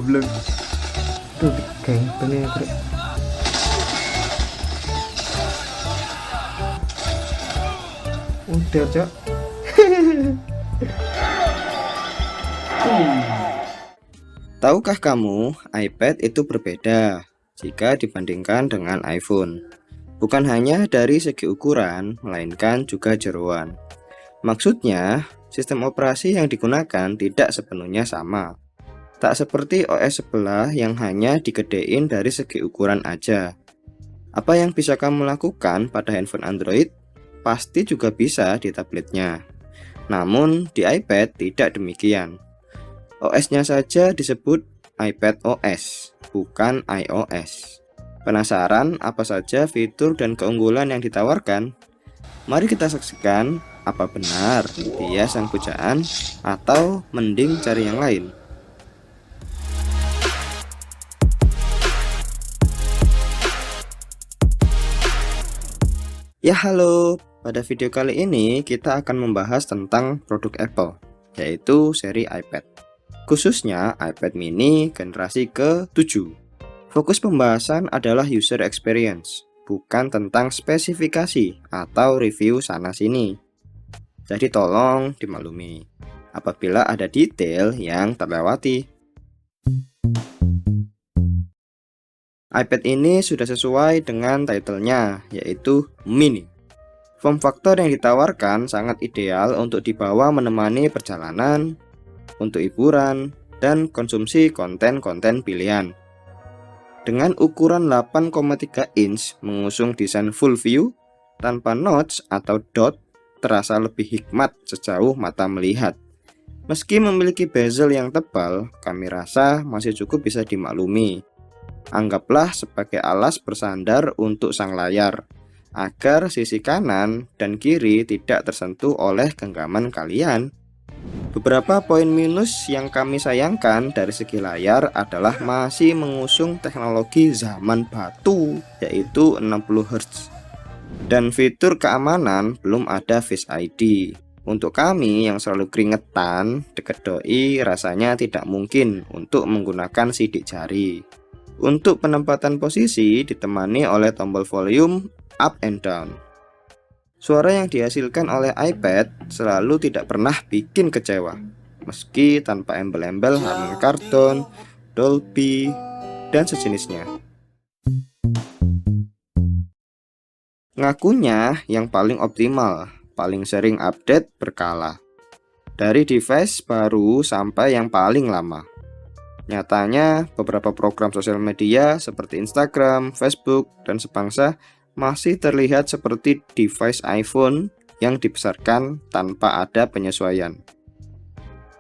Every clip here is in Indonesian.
goblok. Tuh geng pengen krek. Udah, Cok. Tahukah kamu, iPad itu berbeda jika dibandingkan dengan iPhone. Bukan hanya dari segi ukuran, melainkan juga jeroan. Maksudnya, sistem operasi yang digunakan tidak sepenuhnya sama. Tak seperti OS sebelah yang hanya digedein dari segi ukuran aja. Apa yang bisa kamu lakukan pada handphone Android, pasti juga bisa di tabletnya. Namun, di iPad tidak demikian. OS-nya saja disebut iPad OS, bukan iOS. Penasaran apa saja fitur dan keunggulan yang ditawarkan? Mari kita saksikan apa benar dia sang pujaan atau mending cari yang lain. Ya halo, pada video kali ini kita akan membahas tentang produk Apple, yaitu seri iPad. Khususnya iPad mini generasi ke-7. Fokus pembahasan adalah user experience, bukan tentang spesifikasi atau review sana-sini. Jadi tolong dimaklumi apabila ada detail yang terlewati. iPad ini sudah sesuai dengan title-nya, yaitu mini. Form factor yang ditawarkan sangat ideal untuk dibawa menemani perjalanan, untuk hiburan, dan konsumsi konten-konten pilihan. Dengan ukuran 8,3 inch mengusung desain full view, tanpa notch atau dot, terasa lebih hikmat sejauh mata melihat. Meski memiliki bezel yang tebal, kami rasa masih cukup bisa dimaklumi. Anggaplah sebagai alas bersandar untuk sang layar, agar sisi kanan dan kiri tidak tersentuh oleh genggaman kalian. Beberapa poin minus yang kami sayangkan dari segi layar adalah masih mengusung teknologi zaman batu, yaitu 60 Hz. Dan fitur keamanan belum ada Face ID. Untuk kami yang selalu keringetan, deket doi rasanya tidak mungkin untuk menggunakan sidik jari. Untuk penempatan posisi ditemani oleh tombol volume up and down. Suara yang dihasilkan oleh iPad selalu tidak pernah bikin kecewa, meski tanpa embel-embel Harman Kardon, Dolby, dan sejenisnya. Ngakunya yang paling optimal, paling sering update berkala. Dari device baru sampai yang paling lama. Nyatanya, beberapa program sosial media seperti Instagram, Facebook, dan sebangsa masih terlihat seperti device iPhone yang dibesarkan tanpa ada penyesuaian.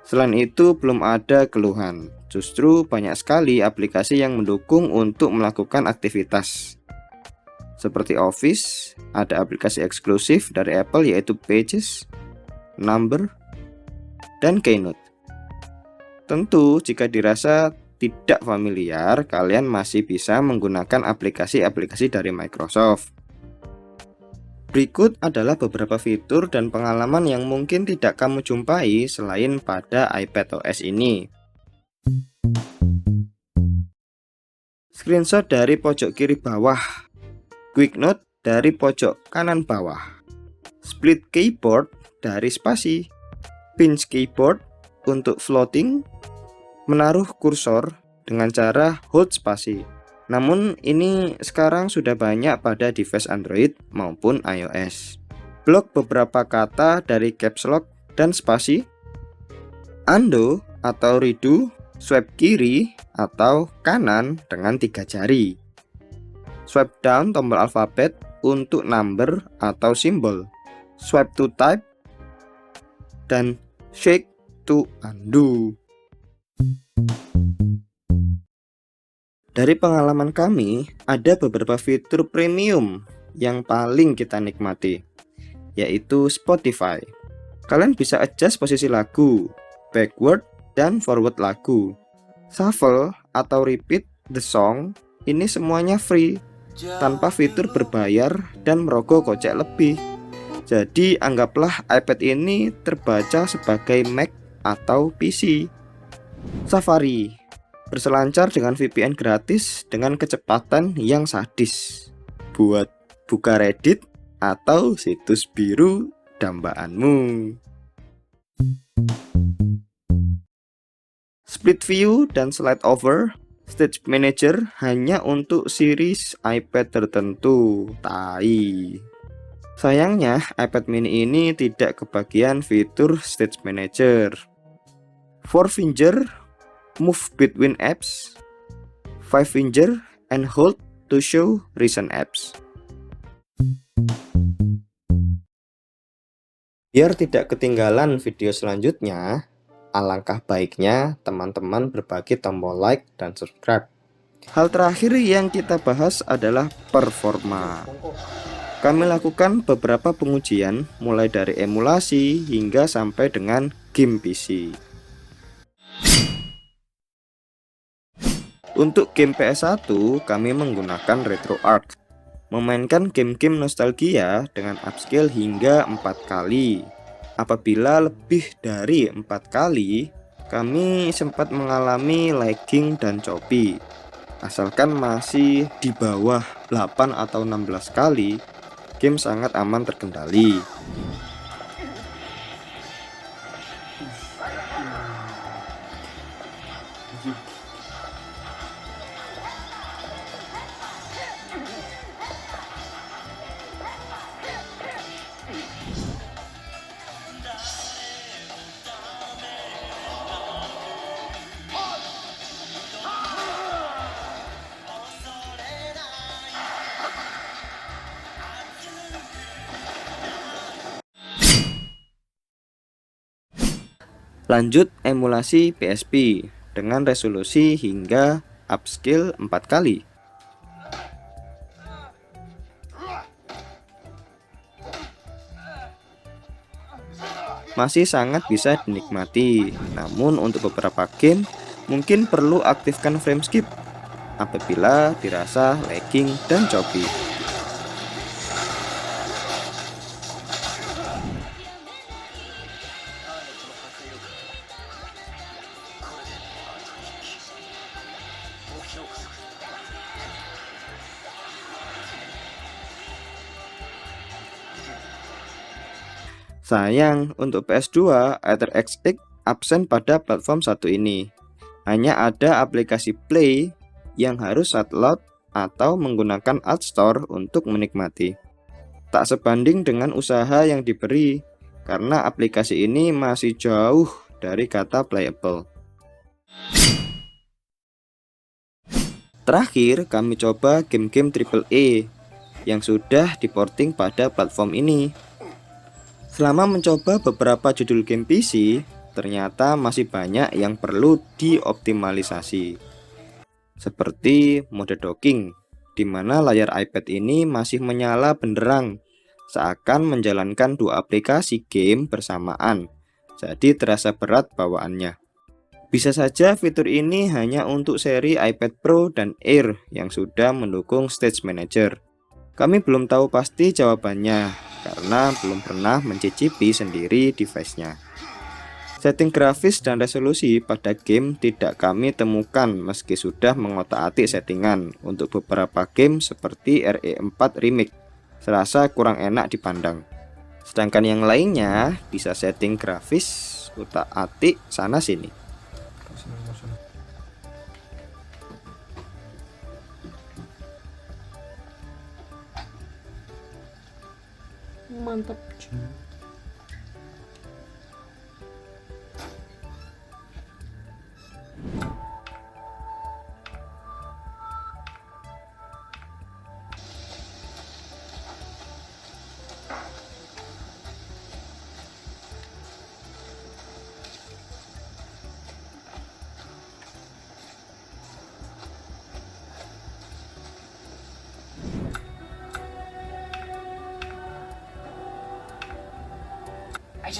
Selain itu, belum ada keluhan. Justru banyak sekali aplikasi yang mendukung untuk melakukan aktivitas. Seperti Office, ada aplikasi eksklusif dari Apple yaitu Pages, Number, dan Keynote. Tentu, jika dirasa tidak familiar, kalian masih bisa menggunakan aplikasi-aplikasi dari Microsoft. Berikut adalah beberapa fitur dan pengalaman yang mungkin tidak kamu jumpai selain pada iPad OS ini. Screenshot dari pojok kiri bawah, Quick Note dari pojok kanan bawah, Split Keyboard dari spasi, Pinch Keyboard untuk floating, menaruh kursor dengan cara hold spasi. Namun ini sekarang sudah banyak pada device Android maupun iOS. Blok beberapa kata dari caps lock dan spasi. Undo atau redo, swipe kiri atau kanan dengan 3 jari. Swipe down tombol alfabet untuk number atau simbol. Swipe to type dan shake to undo. Dari pengalaman kami, ada beberapa fitur premium yang paling kita nikmati, yaitu Spotify. Kalian bisa adjust posisi lagu, backward dan forward lagu, shuffle atau repeat the song, ini semuanya free, tanpa fitur berbayar dan merogoh kocek lebih. Jadi anggaplah iPad ini terbaca sebagai Mac atau PC. Safari. Berselancar dengan VPN gratis dengan kecepatan yang sadis. Buat buka Reddit atau situs biru dambaanmu. Split view dan slide over Stage Manager hanya untuk series iPad tertentu. Tai. Sayangnya iPad mini ini tidak kebagian fitur Stage Manager. 4 finger move between apps, 5 finger and hold to show recent apps. Biar tidak ketinggalan video selanjutnya, alangkah baiknya teman-teman berbagi tombol like dan subscribe. Hal terakhir yang kita bahas adalah performa. Kami lakukan beberapa pengujian mulai dari emulasi hingga sampai dengan game PC. Untuk game PS1 kami menggunakan RetroArch, memainkan game-game nostalgia dengan upscale hingga 4 kali. Apabila lebih dari 4 kali, kami sempat mengalami lagging dan choppy. Asalkan masih di bawah 8 atau 16 kali, game sangat aman terkendali. Lanjut emulasi PSP dengan resolusi hingga upscale 4 kali. Masih sangat bisa dinikmati, namun untuk beberapa game mungkin perlu aktifkan frame skip apabila dirasa lagging dan choppy. Sayang, untuk PS2, EtherXX absen pada platform satu ini. Hanya ada aplikasi Play yang harus load atau menggunakan App Store untuk menikmati. Tak sebanding dengan usaha yang diberi, karena aplikasi ini masih jauh dari kata playable. Terakhir, kami coba game-game AAA yang sudah diporting pada platform ini. Selama mencoba beberapa judul game PC, ternyata masih banyak yang perlu dioptimalisasi. Seperti mode docking, di mana layar iPad ini masih menyala benderang, seakan menjalankan dua aplikasi game bersamaan, jadi terasa berat bawaannya. Bisa saja fitur ini hanya untuk seri iPad Pro dan Air yang sudah mendukung Stage Manager. Kami belum tahu pasti jawabannya, karena belum pernah mencicipi sendiri device-nya. Setting grafis dan resolusi pada game tidak kami temukan meski sudah mengotak-atik settingan untuk beberapa game seperti RE4 Remake. Serasa kurang enak dipandang. Sedangkan yang lainnya bisa setting grafis utak-atik sana sini. Mantap.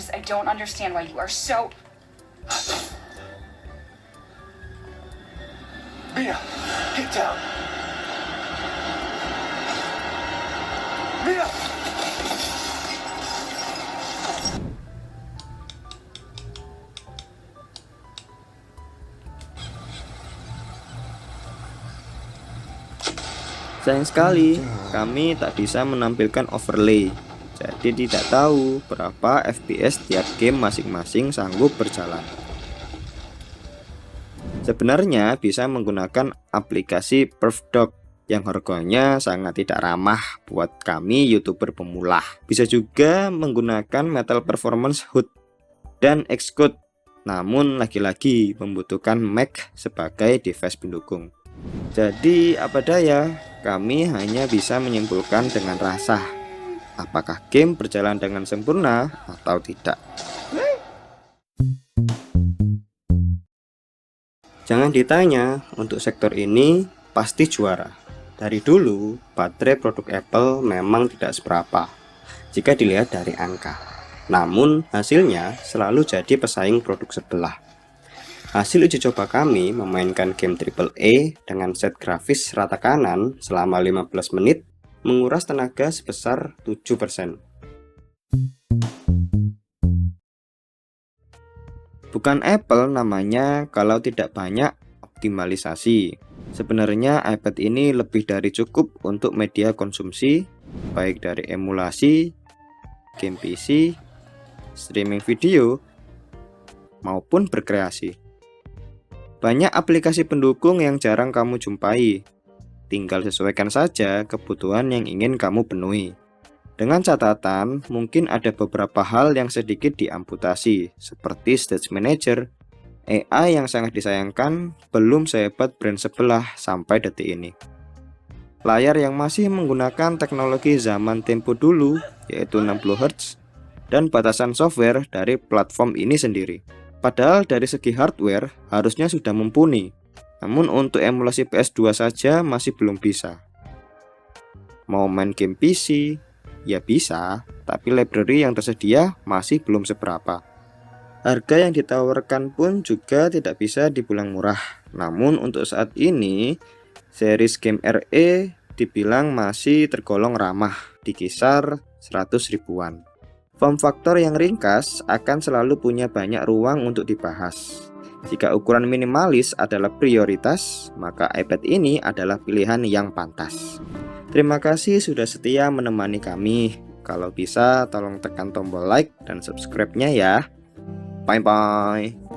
I don't understand why you are so... Mia, get down. Mia! Sayang sekali, kami tak bisa menampilkan overlay. Jadi tidak tahu berapa FPS tiap game masing-masing sanggup berjalan. Sebenarnya bisa menggunakan aplikasi PerfDock yang harganya sangat tidak ramah buat kami YouTuber pemula. Bisa juga menggunakan Metal Performance HUD dan Xcode, namun lagi-lagi membutuhkan Mac sebagai device pendukung. Jadi apa daya, kami hanya bisa menyimpulkan dengan rasa apakah game berjalan dengan sempurna atau tidak. Jangan ditanya, untuk sektor ini pasti juara. Dari dulu, baterai produk Apple memang tidak seberapa jika dilihat dari angka. Namun, hasilnya selalu jadi pesaing produk sebelah. Hasil uji coba kami memainkan game AAA dengan set grafis rata kanan selama 15 menit menguras tenaga sebesar 7%. Bukan Apple namanya kalau tidak banyak optimalisasi. Sebenarnya iPad ini lebih dari cukup untuk media konsumsi, baik dari emulasi, game PC, streaming video, maupun berkreasi. Banyak aplikasi pendukung yang jarang kamu jumpai. Tinggal sesuaikan saja kebutuhan yang ingin kamu penuhi. Dengan catatan, mungkin ada beberapa hal yang sedikit diamputasi, seperti Stage Manager. AI yang sangat disayangkan belum sehebat brand sebelah sampai detik ini. Layar yang masih menggunakan teknologi zaman tempo dulu, yaitu 60Hz, dan batasan software dari platform ini sendiri. Padahal dari segi hardware harusnya sudah mumpuni, namun untuk emulasi PS2 saja masih belum bisa. Mau main game PC? Ya bisa, tapi library yang tersedia masih belum seberapa. Harga yang ditawarkan pun juga tidak bisa dibilang murah. Namun untuk saat ini, series game RE dibilang masih tergolong ramah di kisar 100 ribuan. Form factor yang ringkas akan selalu punya banyak ruang untuk dibahas. Jika ukuran minimalis adalah prioritas, maka iPad ini adalah pilihan yang pantas. Terima kasih sudah setia menemani kami. Kalau bisa tolong tekan tombol like dan subscribe-nya ya. Bye bye.